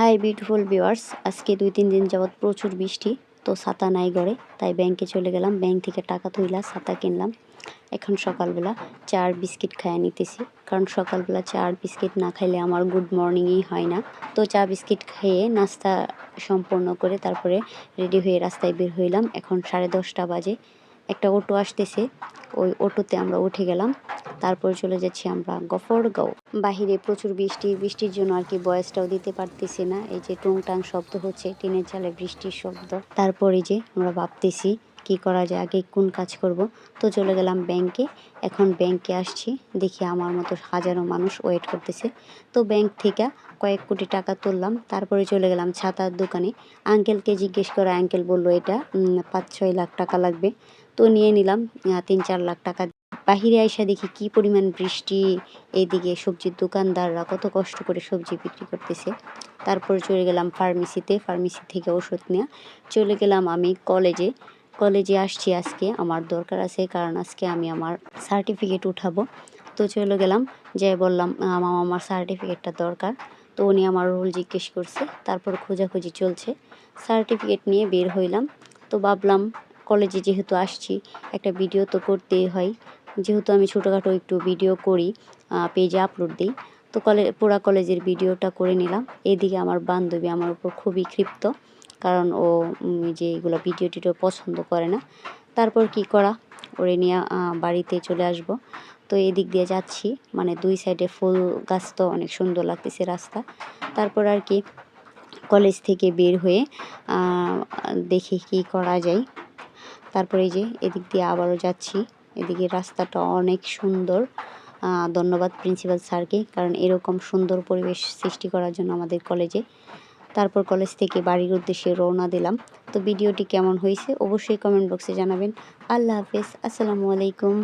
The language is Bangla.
হাই বিউটিফুল ভিউয়ার্স, আজকে 2-3 দিন যাবৎ প্রচুর বৃষ্টি। তো ছাতা নাই ঘরে, তাই ব্যাংকে চলে গেলাম। ব্যাংক থেকে টাকা তুইলা ছাতা কিনলাম। এখন সকালবেলা চা আর বিস্কিট খাইয়া নিতেছি, কারণ সকালবেলা চা আর বিস্কিট না খাইলে আমার গুড মর্নিংই হয় না। তো চা বিস্কিট খেয়ে নাস্তা সম্পন্ন করে তারপরে রেডি হয়ে রাস্তায় বের হইলাম। এখন 10:30 বাজে। একটা অটো আসতেছে, ওই অটোতে আমরা উঠে গেলাম। তারপরে চলে যাচ্ছি আমরা গফরগাঁও। বাহিরে প্রচুর বৃষ্টি, বৃষ্টির জন্য আর কি ভয়েসটাও দিতে পারতেছি না। এই যে টুংটাং শব্দ হচ্ছে, টিনের চালে বৃষ্টির শব্দ। তারপরে যে আমরা ভাবতেছি কি করা যায়, আগে কোন কাজ করব। তো চলে গেলাম ব্যাংকে। এখন ব্যাংকে আসছি, দেখি আমার মতো হাজারো মানুষ ওয়েট করতেছে। তো ব্যাংক থেকে কয়েক কোটি টাকা তুললাম। তারপরে চলে গেলাম ছাতার দোকানে। আঙ্কেলকে জিজ্ঞেস করে, আঙ্কেল বললো এটা 5-6 লাখ টাকা লাগবে। তো নিয়ে নিলাম 3-4 লাখ টাকা। বাহিরে আইসা দেখি কি পরিমাণ বৃষ্টি। এইদিকে সবজির দোকানদাররা কত কষ্ট করে সবজি বিক্রি করতেছে। তারপরে চলে গেলাম ফার্মেসিতে, ফার্মেসি থেকে ওষুধ নিয়ে চলে গেলাম আমি কলেজে আসছি। আজকে আমার দরকার আছে, কারণ আজকে আমি আমার সার্টিফিকেট উঠাবো। তো চলে গেলাম, যাই বললাম আমার সার্টিফিকেটটা দরকার। তো উনি আমার রোল জিজ্ঞেস করছে, তারপর খোঁজাখুঁজি চলছে। সার্টিফিকেট নিয়ে বের হইলাম। তো ভাবলাম কলেজে যেহেতু আসছি, একটা ভিডিও তো করতেই হয়। যেহেতু আমি ছোটোখাটো একটু ভিডিও করি, পেজে আপলোড দিই। তো পুরা কলেজের ভিডিওটা করে নিলাম। এদিকে আমার বান্ধবী আমার উপর খুবই ক্ষিপ্ত, কারণ ও যে এগুলো ভিডিও টিডিও পছন্দ করে না। তারপর কি করা, ওরে নিয়ে বাড়িতে চলে আসব। তো এদিক দিয়ে যাচ্ছি, মানে 2 সাইডে ফুল গাছ, তো অনেক সুন্দর লাগতেছে রাস্তা। তারপর আর কি কলেজ থেকে বের হয়ে দেখি কি করা যায়। তারপরে এই যে এদিক দিয়ে আবারও যাচ্ছি। এদিকে রাস্তাটা অনেক সুন্দর। ধন্যবাদ প্রিন্সিপাল স্যারকে, কারণ এরকম সুন্দর পরিবেশ সৃষ্টি করার জন্য আমাদের কলেজে। তারপর কলেজ থেকে বাড়ির উদ্দেশ্যে রওনা দিলাম। তো ভিডিওটি কেমন হয়েছে অবশ্যই কমেন্ট বক্সে জানাবেন। আল্লাহ হাফেজ, আসসালামু আলাইকুম।